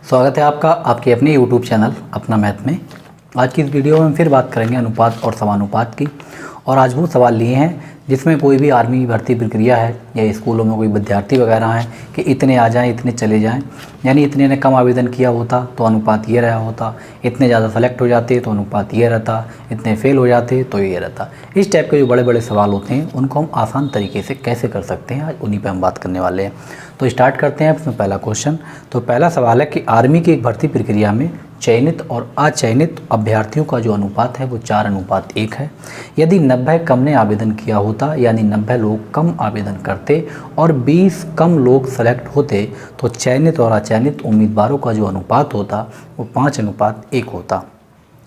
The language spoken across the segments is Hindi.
स्वागत है आपका आपके अपने YouTube चैनल अपना मैथ में। आज की इस वीडियो में हम फिर बात करेंगे अनुपात और समानुपात की। और आज वो सवाल लिए हैं जिसमें कोई भी आर्मी की भर्ती प्रक्रिया है या स्कूलों में कोई विद्यार्थी वगैरह हैं कि इतने आ जाएं इतने चले जाएं, यानी इतने ने कम आवेदन किया होता तो अनुपात ये रहा होता, इतने ज़्यादा सेलेक्ट हो जाते तो अनुपात ये रहता, इतने फेल हो जाते तो ये रहता। इस टाइप के जो बड़े बड़े सवाल होते हैं उनको हम आसान तरीके से कैसे कर सकते हैं, आज उन्हीं पर हम बात करने वाले हैं। तो स्टार्ट करते हैं इसमें पहला क्वेश्चन। तो पहला सवाल है कि आर्मी की एक भर्ती प्रक्रिया में चयनित और अचयनित अभ्यर्थियों का जो अनुपात है वो 4:1 है। यदि 90 कम ने आवेदन किया होता, यानी 90 लोग कम आवेदन करते और 20 कम लोग सेलेक्ट होते तो चयनित और अचयनित उम्मीदवारों का जो अनुपात होता वो 5:1 होता।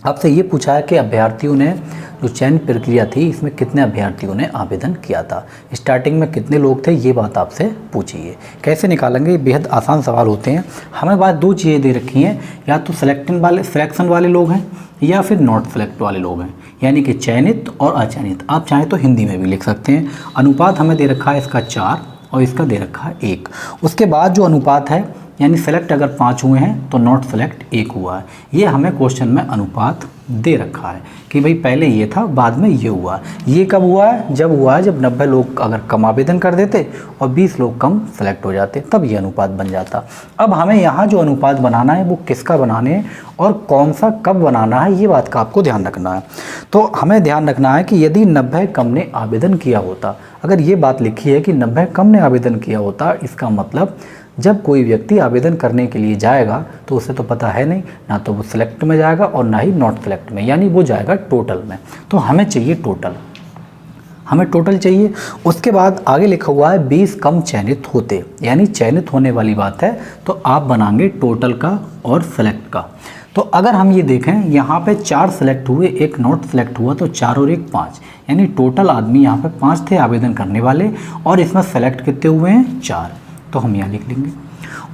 आपसे ये पूछा है कि अभ्यर्थियों ने जो चयन प्रक्रिया थी इसमें कितने अभ्यर्थियों ने आवेदन किया था, स्टार्टिंग में कितने लोग थे, ये बात आपसे पूछी है। कैसे निकालेंगे, ये बेहद आसान सवाल होते हैं। हमें बात दो चीज़ें दे रखी हैं, या तो सिलेक्शन वाले लोग हैं या फिर नॉट सेलेक्ट वाले लोग हैं, यानी कि चयनित और अचयनित। आप चाहें तो हिंदी में भी लिख सकते हैं। अनुपात हमें दे रखा है इसका 4 और इसका दे रखा है 1। उसके बाद जो अनुपात है यानी सेलेक्ट अगर 5 हुए हैं तो नॉट सेलेक्ट 1 हुआ है। ये हमें क्वेश्चन में अनुपात दे रखा है कि भाई पहले ये था बाद में ये हुआ। ये कब हुआ है? जब हुआ है जब 90 लोग अगर कम आवेदन कर देते और 20 लोग कम सेलेक्ट हो जाते, तब ये अनुपात बन जाता। अब हमें यहाँ जो अनुपात बनाना है वो किसका बनाने है और कौन सा कब बनाना है, ये बात का आपको ध्यान रखना है। तो हमें ध्यान रखना है कि यदि 90 कम ने आवेदन किया होता, अगर ये बात लिखी है कि 90 कम ने आवेदन किया होता, इसका मतलब जब कोई व्यक्ति आवेदन करने के लिए जाएगा तो उसे तो पता है नहीं, ना तो वो सिलेक्ट में जाएगा और ना ही नॉट सेलेक्ट में, यानी वो जाएगा टोटल में। तो हमें चाहिए टोटल, हमें टोटल चाहिए। उसके बाद आगे लिखा हुआ है 20 कम चयनित होते, यानी चयनित होने वाली बात है तो आप बनाएंगे टोटल का और सेलेक्ट का। तो अगर हम ये देखें यहाँ पे 4 सेलेक्ट हुए, 1 नॉट सेलेक्ट हुआ, तो 4 और 1 5, यानी टोटल आदमी यहाँ पे 5 थे आवेदन करने वाले और इसमें सेलेक्ट कितने हुए हैं? 4, तो हम यहाँ लिख लेंगे।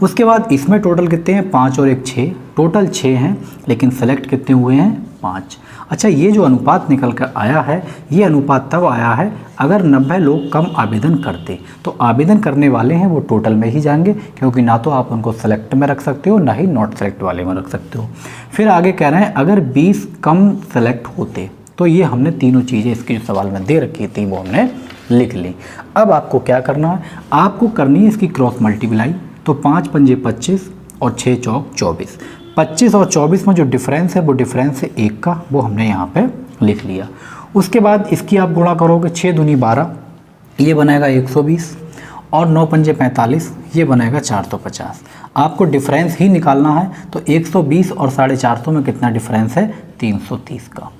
उसके बाद इसमें टोटल कितने हैं? 5 और 1 6, टोटल 6 हैं लेकिन सेलेक्ट कितने हुए हैं? 5। अच्छा, ये जो अनुपात निकल कर आया है ये अनुपात तब आया है अगर 90 लोग कम आवेदन करते, तो आवेदन करने वाले हैं वो टोटल में ही जाएंगे, क्योंकि ना तो आप उनको सेलेक्ट में रख सकते हो ना ही नॉट सेलेक्ट वाले में रख सकते हो। फिर आगे कह रहे हैं अगर 20 कम सेलेक्ट होते, तो ये हमने तीनों चीज़ें इसके सवाल में दे रखी थी वो हमने लिख ली। अब आपको क्या करना है, आपको करनी है इसकी क्रॉस मल्टीप्लाई। तो 5 पंजे 25 और 6 चौक 24। 25 और 24 में जो डिफरेंस है वो डिफरेंस है 1 का, वो हमने यहाँ पे लिख लिया। उसके बाद इसकी आप गुणा करोगे, 6 दूनी 12, ये बनेगा 120 और 9 पंजे 45, ये बनेगा 450। आपको डिफरेंस ही निकालना है तो 120 और 450 में कितना डिफरेंस है? 330 का।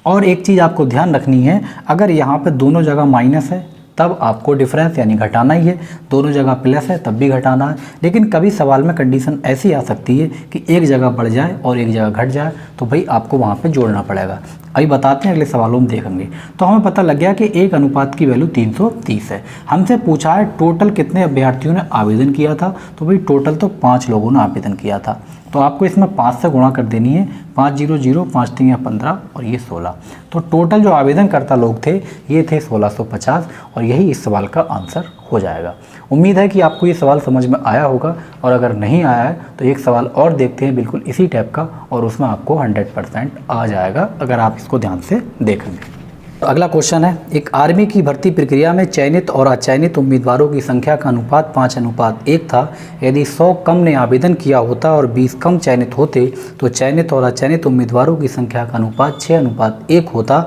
और एक चीज़ आपको ध्यान रखनी है, अगर यहाँ पे दोनों जगह माइनस है तब आपको डिफरेंस यानी घटाना ही है, दोनों जगह प्लस है तब भी घटाना है। लेकिन कभी सवाल में कंडीशन ऐसी आ सकती है कि एक जगह बढ़ जाए और एक जगह घट जाए, तो भाई आपको वहाँ पे जोड़ना पड़ेगा। अभी बताते हैं, अगले सवालों में देखेंगे। तो हमें पता लग गया कि एक अनुपात की वैल्यू 330 है। हमसे पूछा है टोटल कितने अभ्यर्थियों ने आवेदन किया था, तो भाई टोटल तो 5 लोगों ने आवेदन किया था, तो आपको इसमें 5 से गुणा कर देनी है। 5 0 0, 5 3 15 और ये 16। तो टोटल जो आवेदनकर्ता लोग थे ये थे 1650 और यही इस सवाल का आंसर हो जाएगा। उम्मीद है कि आपको ये सवाल समझ में आया होगा, और अगर नहीं आया है तो एक सवाल और देखते हैं बिल्कुल इसी टाइप का, और उसमें आपको 100% आ जाएगा अगर आप इसको ध्यान से देखेंगे। तो अगला क्वेश्चन है, एक आर्मी की भर्ती प्रक्रिया में चयनित और अचयनित उम्मीदवारों की संख्या का अनुपात 5:1 था। यदि 100 कम ने आवेदन किया होता और 20 कम चयनित होते तो चयनित और अचयनित उम्मीदवारों की संख्या का अनुपात 6:1 होता।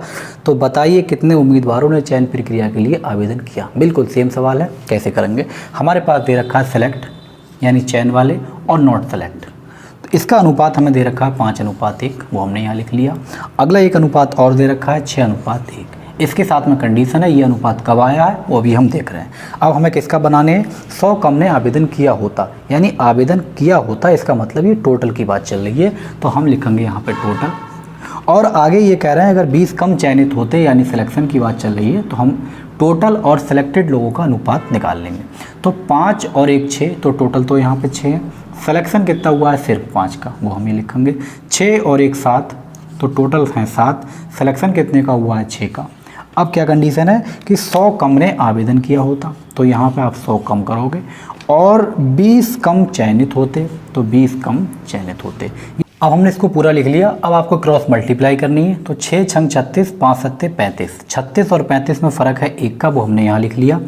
तो बताइए कितने उम्मीदवारों ने चयन प्रक्रिया के लिए आवेदन किया। बिल्कुल सेम सवाल है, कैसे करेंगे। हमारे पास दे रखा है सेलेक्ट यानी चयन वाले और नॉट सेलेक्ट, तो इसका अनुपात हमें दे रखा है 5:1, वो हमने यहाँ लिख लिया। अगला एक अनुपात और दे रखा है 6:1, इसके साथ में कंडीशन है ये अनुपात कब आया है वो भी हम देख रहे हैं। अब हमें किसका बनाने हैं? 100 कम ने आवेदन किया होता, यानी आवेदन किया होता, इसका मतलब ये टोटल की बात चल रही है, तो हम लिखेंगे यहाँ पे टोटल। और आगे ये कह रहे हैं अगर 20 कम चयनित होते, यानी सिलेक्शन की बात चल रही है, तो हम टोटल और सिलेक्टेड लोगों का अनुपात निकाल लेंगे। तो 5 और 1 6, तो टोटल तो यहाँ पे 6 है। सिलेक्शन कितना हुआ है? सिर्फ 5 का, वो हम ये लिखेंगे। 6 और 1 7, तो टोटल हैं 7। सिलेक्शन कितने का हुआ है? 6 का। अब क्या कंडीशन है कि 100 कम ने आवेदन किया होता, तो यहाँ पे आप 100 कम करोगे और 20 कम चयनित होते, तो 20 कम चयनित होते। अब हमने इसको पूरा लिख लिया। अब आपको क्रॉस मल्टीप्लाई करनी है, तो 6 छंग 36, 5 सत्ते 35। 36 और 35 में फ़र्क है 1 का, वो हमने यहाँ लिख लिया।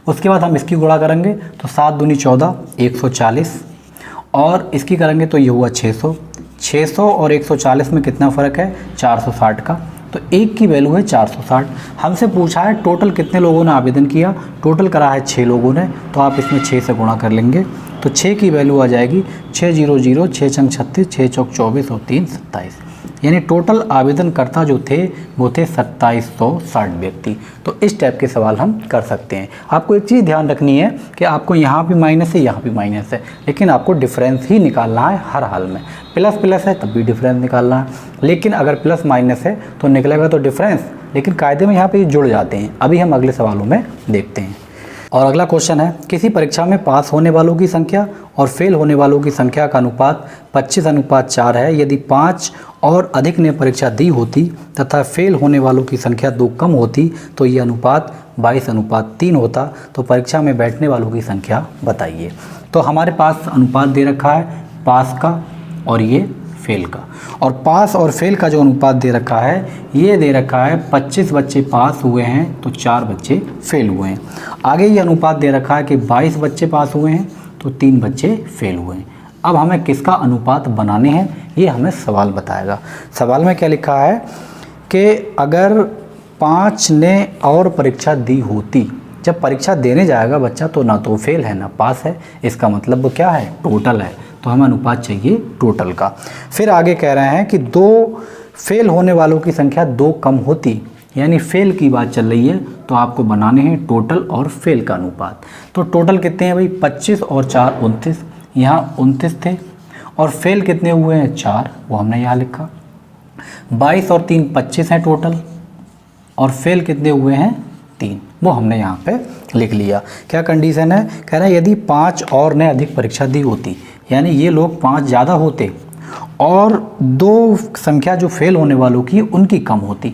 उसके बाद हम इसकी गुणा करेंगे, तो 7 दूनी 14, 140, और इसकी करेंगे तो ये हुआ 600। 600 और 140 में कितना फ़र्क है, 460 का, तो 1 की वैल्यू है 460। हमसे पूछा है टोटल कितने लोगों ने आवेदन किया, टोटल करा है 6 लोगों ने, तो आप इसमें 6 से गुणा कर लेंगे, तो 6 की वैल्यू आ जाएगी 600, 6 छंग 36, 6 चौक 24 और 3 27। यानी टोटल आवेदनकर्ता जो थे वो थे 2760 व्यक्ति। तो इस टाइप के सवाल हम कर सकते हैं। आपको एक चीज़ ध्यान रखनी है कि आपको यहाँ भी माइनस है, यहाँ भी माइनस है, लेकिन आपको डिफरेंस ही निकालना है हर हाल में। प्लस प्लस है तब भी डिफरेंस निकालना है, लेकिन अगर प्लस माइनस है तो निकलेगा तो डिफरेंस, लेकिन कायदे में यहाँ पे जुड़ जाते हैं। अभी हम अगले सवालों में देखते हैं। और अगला क्वेश्चन है, किसी परीक्षा में पास होने वालों की संख्या और फेल होने वालों की संख्या का अनुपात 25:4 है। यदि 5 और अधिक ने परीक्षा दी होती तथा फेल होने वालों की संख्या 2 कम होती तो ये अनुपात 22:3 होता, तो परीक्षा में बैठने वालों की संख्या बताइए। तो हमारे पास अनुपात दे रखा है पास का और ये फेल का, और पास और फेल का जो अनुपात दे रखा है ये दे रखा है 25 बच्चे पास हुए हैं तो 4 बच्चे फेल हुए हैं। आगे ये अनुपात दे रखा है कि 22 बच्चे पास हुए हैं तो 3 बच्चे फेल हुए हैं। अब हमें किसका अनुपात बनाने हैं ये हमें सवाल बताएगा। सवाल में क्या लिखा है कि अगर 5 ने और परीक्षा दी होती, जब परीक्षा देने जाएगा बच्चा तो ना तो फेल है ना पास है, इसका मतलब वो क्या है, टोटल है, तो हमें अनुपात चाहिए टोटल का। फिर आगे कह रहे हैं कि 2 फेल होने वालों की संख्या 2 कम होती, यानी फेल की बात चल रही है, तो आपको बनाने हैं टोटल और फेल का अनुपात। तो टोटल कितने हैं भाई, 25 और 4 29, यहाँ 29 थे, और फेल कितने हुए हैं 4, वो हमने यहाँ लिखा। 22 और 3 25 हैं टोटल, और फेल कितने हुए हैं 3, वो हमने यहाँ पे लिख लिया। क्या कंडीशन है, कह रहा है यदि 5 और ने अधिक परीक्षा दी होती, यानी ये लोग 5 ज़्यादा होते और 2 संख्या जो फेल होने वालों की उनकी कम होती।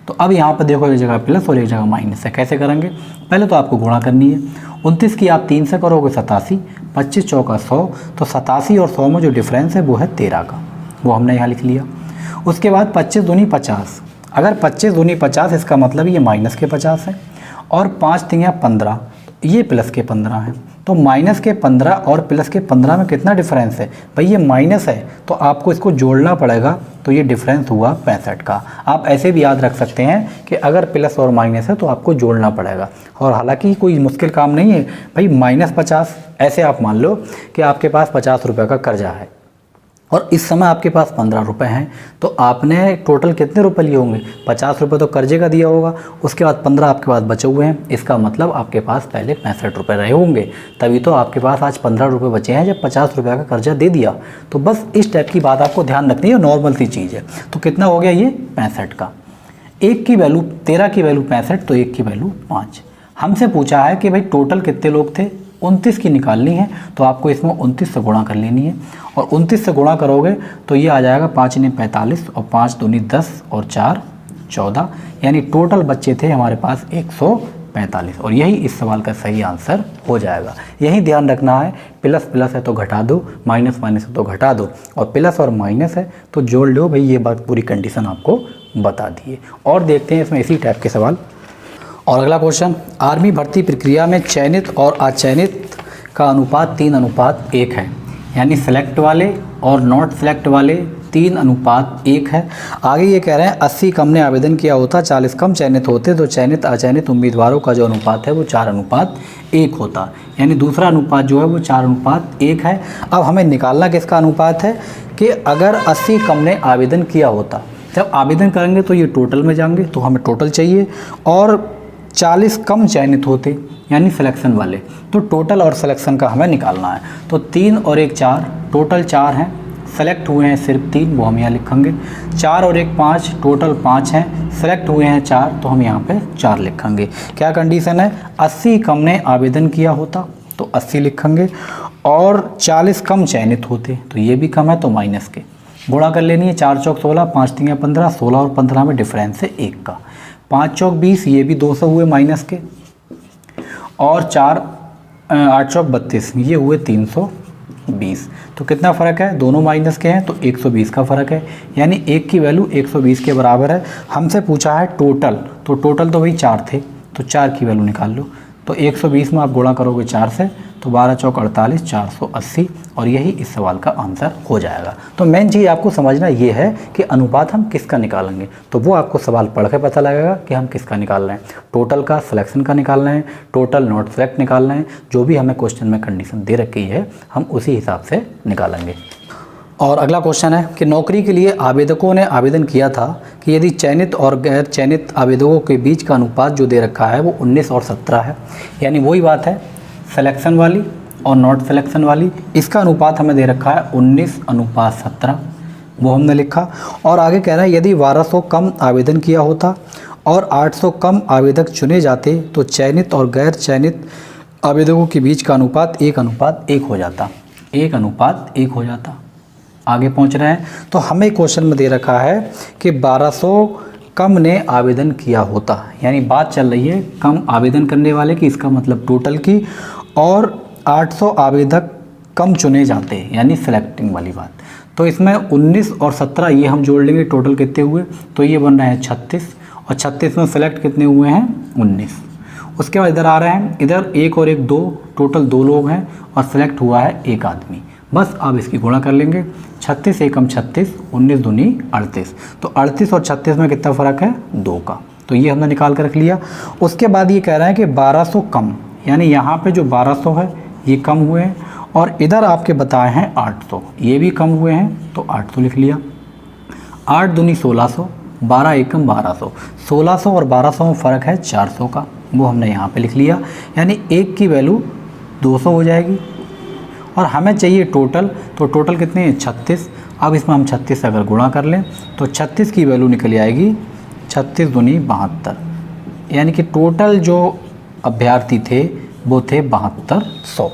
तो अब यहाँ पर देखो एक जगह प्लस और एक जगह माइनस है, कैसे करेंगे, पहले तो आपको गुणा करनी है। 29 की आप 3 से करोगे 87, 25 चौका 100, तो 87 और 100 में जो डिफरेंस है वो है 13 का, वो हमने यहाँ लिख लिया। उसके बाद 25 दूनी 50, अगर 25 दूनी 50 इसका मतलब ये माइनस के 50 है, और 5 तिंगा 15, ये प्लस के 15 हैं, तो माइनस के 15 और प्लस के 15 में कितना डिफरेंस है भाई, ये माइनस है तो आपको इसको जोड़ना पड़ेगा, तो ये डिफरेंस हुआ 65 का। आप ऐसे भी याद रख सकते हैं कि अगर प्लस और माइनस है तो आपको जोड़ना पड़ेगा, और हालांकि कोई मुश्किल काम नहीं है भाई। -50 ऐसे आप मान लो कि आपके पास 50 रुपये का कर्जा है और इस समय आपके पास 15 रुपये हैं, तो आपने टोटल कितने रुपए लिए होंगे, 50 रुपये तो कर्जे का दिया होगा, उसके बाद 15 आपके पास बचे हुए हैं, इसका मतलब आपके पास पहले 65 रुपये रहे होंगे, तभी तो आपके पास आज 15 रुपये बचे हैं जब 50 रुपये का कर्जा दे दिया। तो बस इस टाइप की बात आपको ध्यान रखनी है, नॉर्मल सी चीज़ है। तो कितना हो गया ये 65 का, 1 की वैल्यू 13 की वैल्यू 65, तो 1 की वैल्यू 5। हमसे पूछा है कि भाई टोटल कितने लोग थे, 29 की निकालनी है, तो आपको इसमें 29 से गुणा कर लेनी है, और 29 से गुणा करोगे तो ये आ जाएगा 5 ने 45 और 5 दूनी 10 और 4 14, यानी टोटल बच्चे थे हमारे पास 145, और यही इस सवाल का सही आंसर हो जाएगा। यही ध्यान रखना है, प्लस प्लस है तो घटा दो, माइनस माइनस है तो घटा दो, और प्लस और माइनस है तो जोड़ लो भाई। ये बात पूरी कंडीशन आपको बता दिए। और देखते हैं इसमें इसी टाइप के सवाल। और अगला क्वेश्चन, आर्मी भर्ती प्रक्रिया में चयनित और अचयनित का अनुपात 3:1 है, यानी सेलेक्ट वाले और नॉट सेलेक्ट वाले 3:1 है। आगे ये कह रहे हैं 80 कम ने आवेदन किया होता, 40 कम चयनित होते, तो चयनित अचयनित उम्मीदवारों का जो अनुपात है वो 4:1 होता, यानी दूसरा अनुपात जो है वो 4:1 है। अब हमें निकालना किसका अनुपात है कि अगर 80 कम ने आवेदन किया होता, जब आवेदन करेंगे तो ये टोटल में जाएंगे, तो हमें टोटल चाहिए, और 40 कम चयनित होते यानी सिलेक्शन वाले, तो टोटल और सिलेक्शन का हमें निकालना है। तो 3 और 1 4, टोटल 4 हैं, सेलेक्ट हुए हैं सिर्फ 3, वो हम यहाँ लिखेंगे। 4 और 1 5, टोटल 5 हैं, सेलेक्ट हुए हैं 4, तो हम यहाँ पे 4 लिखेंगे। क्या कंडीशन है, 80 कम ने आवेदन किया होता तो 80 लिखेंगे, और 40 कम चयनित होते, तो ये भी कम है तो माइनस के गुणा कर लेनी है। 4 चौक 16, 5 तिंगा 15, 16 और 15 में डिफरेंस है 1 का। 5 चौक 20, ये भी 200 हुए माइनस के, और 4 8 चौक 32, ये हुए 320। तो कितना फ़र्क है, दोनों माइनस के हैं तो 120 का फ़र्क है, यानी एक की वैल्यू 120 के बराबर है। हमसे पूछा है टोटल, तो टोटल तो भाई 4 थे, तो 4 की वैल्यू निकाल लो। तो 120 में आप गुणा करोगे 4 से, तो 12 चौक 48, 480, और यही इस सवाल का आंसर हो जाएगा। तो मेन चीज़ आपको समझना ये है कि अनुपात हम किसका निकालेंगे, तो वो आपको सवाल पढ़ के पता लगेगा कि हम किसका निकाल रहे हैं। टोटल का, सिलेक्शन का निकाल रहे हैं, टोटल नॉट सेलेक्ट निकाल रहे हैं, जो भी हमें क्वेश्चन में कंडीशन दे रखी है हम उसी हिसाब से निकालेंगे। और अगला क्वेश्चन है कि नौकरी के लिए आवेदकों ने आवेदन किया था कि यदि चयनित और गैर चयनित आवेदकों के बीच का अनुपात जो दे रखा है वो 19 और 17 है, यानी वही बात है सिलेक्शन वाली और नॉट सिलेक्शन वाली। इसका अनुपात हमें दे रखा है 19:17, वो हमने लिखा। और आगे कह रहा है यदि 1200 कम आवेदन किया होता और 800 कम आवेदक चुने जाते तो चयनित और गैर चयनित आवेदकों के बीच का अनुपात 1:1 हो जाता, 1:1 हो जाता। आगे पहुंच रहे हैं, तो हमें क्वेश्चन में दे रखा है कि 1200 कम ने आवेदन किया होता, यानी बात चल रही है कम आवेदन करने वाले की, इसका मतलब टोटल की, और 800 आवेदक कम चुने जाते, यानी सिलेक्टिंग वाली बात। तो इसमें 19 और 17 ये हम जोड़ लेंगे, टोटल कितने हुए, तो ये बन रहे हैं 36, और 36 में सेलेक्ट कितने हुए हैं, 19। उसके बाद इधर आ रहे हैं, इधर 1 और 1 2, टोटल 2 लोग हैं और सिलेक्ट हुआ है 1 आदमी। बस आप इसकी गुणा कर लेंगे, 36 एकम 36, 19 दूनी 38। तो 38 और 36 में कितना फ़र्क है, 2 का। तो ये हमने निकाल कर रख लिया। उसके बाद ये कह रहा है कि 1200 कम, यानी यहाँ पे जो 1200 है ये कम हुए हैं, और इधर आपके बताए हैं 800, ये भी कम हुए हैं, तो 800 लिख लिया। 8 दूनी 1600, 12 एकम 1200, 1600 और 1200 में फ़र्क है 400 का, वो हमने यहाँ पे लिख लिया, यानी एक की वैल्यू 200 हो जाएगी। और हमें चाहिए टोटल, तो टोटल कितने हैं, 36। अब इसमें हम 36 से अगर गुणा कर लें तो 36 की वैल्यू निकल आएगी 36 दूनी 72, यानी कि टोटल जो अभ्यर्थी थे वो थे 7200।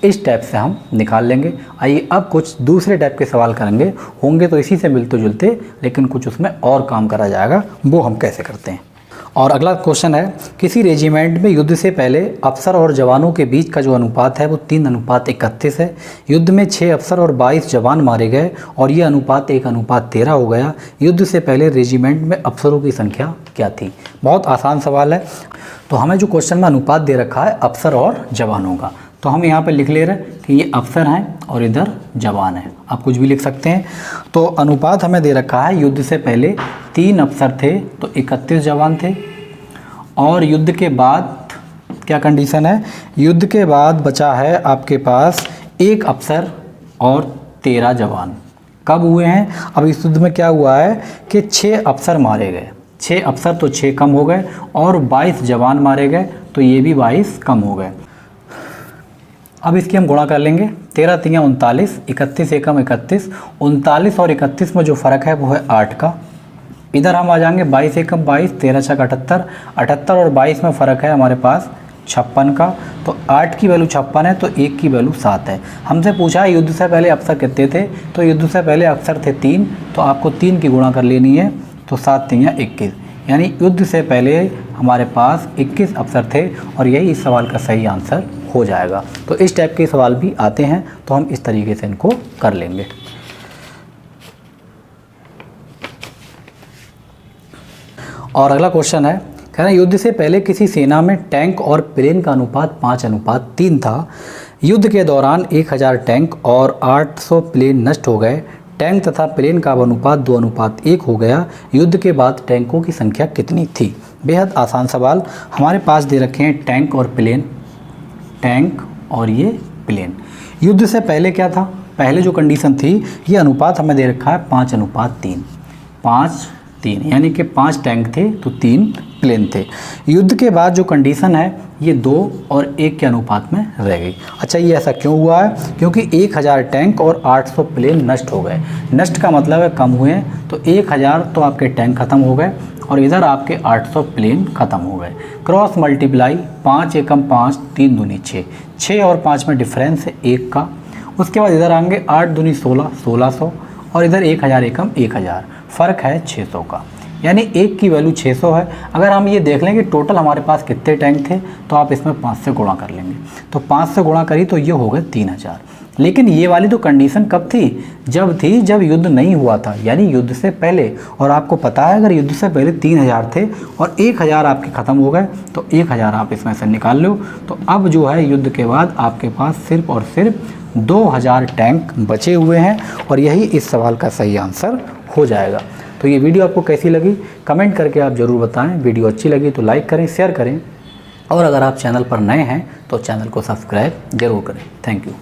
इस टाइप से हम निकाल लेंगे। आइए अब कुछ दूसरे टाइप के सवाल करेंगे, होंगे तो इसी से मिलते जुलते, लेकिन कुछ उसमें और काम करा जाएगा, वो हम कैसे करते हैं। और अगला क्वेश्चन है, किसी रेजिमेंट में युद्ध से पहले अफसर और जवानों के बीच का जो अनुपात है वो 3:31 है। युद्ध में 6 अफसर और 22 जवान मारे गए और ये अनुपात 1:13 हो गया। युद्ध से पहले रेजिमेंट में अफसरों की संख्या क्या थी। बहुत आसान सवाल है। तो हमें जो क्वेश्चन में अनुपात दे रखा है अफसर और जवानों का, तो हम यहाँ पे लिख ले रहे हैं कि ये अफसर हैं और इधर जवान हैं, आप कुछ भी लिख सकते हैं। तो अनुपात हमें दे रखा है, युद्ध से पहले 3 अफसर थे तो 31 जवान थे, और युद्ध के बाद क्या कंडीशन है, युद्ध के बाद बचा है आपके पास 1 अफसर और 13 जवान। कब हुए हैं, अब इस युद्ध में क्या हुआ है कि 6 अफसर मारे गए, 6 अफसर तो 6 कम हो गए, और 22 जवान मारे गए तो ये भी 22 कम हो गए। अब इसकी हम गुणा कर लेंगे, 13 3 39, 31 एकम 31, 39 और 31 में जो फ़र्क है वो है 8 का। इधर हम आ जाएंगे 22 एकम 22, 13 छक 78, 78 और 22 में फ़र्क है हमारे पास 56 का। तो 8 की वैल्यू 56 है तो 1 की वैल्यू 7 है। हमसे पूछा है युद्ध से पहले अफसर कितने थे, तो युद्ध से पहले अफसर थे 3, तो आपको 3 की गुणा कर लेनी है, तो 7 3 21, यानी युद्ध से पहले हमारे पास 21 अफसर थे, और यही इस सवाल का सही आंसर हो जाएगा। तो इस टाइप के सवाल भी आते हैं, तो हम इस तरीके से इनको कर लेंगे। और अगला क्वेश्चन है, कहना युद्ध से पहले किसी सेना में टैंक और प्लेन का अनुपात 5:3 था। युद्ध के दौरान 1000 टैंक और 800 प्लेन नष्ट हो गए। टैंक तथा प्लेन का अनुपात 2:1 हो गया। युद्ध के बाद टैंकों की संख्या कितनी थी। बेहद आसान सवाल, हमारे पास दे रखे हैं टैंक और प्लेन, टैंक और ये प्लेन। युद्ध से पहले क्या था, पहले जो कंडीशन थी ये अनुपात हमें दे रखा है 5:3, 5:3, यानी कि 5 टैंक थे तो 3 प्लेन थे। युद्ध के बाद जो कंडीशन है ये 2 और 1 के अनुपात में रह गई। अच्छा, ये ऐसा क्यों हुआ है, क्योंकि 1000 टैंक और 800 प्लेन नष्ट हो गए। नष्ट का मतलब है कम हुए, तो 1000 तो आपके टैंक ख़त्म हो गए और इधर आपके 800 प्लेन ख़त्म हो गए। क्रॉस मल्टीप्लाई 5 एकम 5, 3 दूनी 6, 6 और 5 में डिफरेंस है 1 का। उसके बाद इधर आएंगे 8 दूनी 16, 1600, और इधर 1000 एकम 1000, फ़र्क है 600 का। यानी एक की वैल्यू 600 है। अगर हम ये देख लें कि टोटल हमारे पास कितने टैंक थे, तो आप इसमें 5 से गुणा कर लेंगे। तो 5 से गुणा करी तो ये हो गए 3000। लेकिन ये वाली तो कंडीशन कब थी? जब युद्ध नहीं हुआ था, यानी युद्ध से पहले। और आपको पता है अगर युद्ध से पहले 3000 थे और 1000 आपके ख़त्म हो गए, तो 1000 आप इसमें से निकाल लो। तो अब जो है युद्ध के बाद आपके पास सिर्फ और सिर्फ 2000 टैंक बचे हुए हैं, और यही इस सवाल का सही आंसर हो जाएगा। तो ये वीडियो आपको कैसी लगी कमेंट करके आप ज़रूर बताएं। वीडियो अच्छी लगी तो लाइक करें, शेयर करें, और अगर आप चैनल पर नए हैं तो चैनल को सब्सक्राइब ज़रूर करें। Thank you.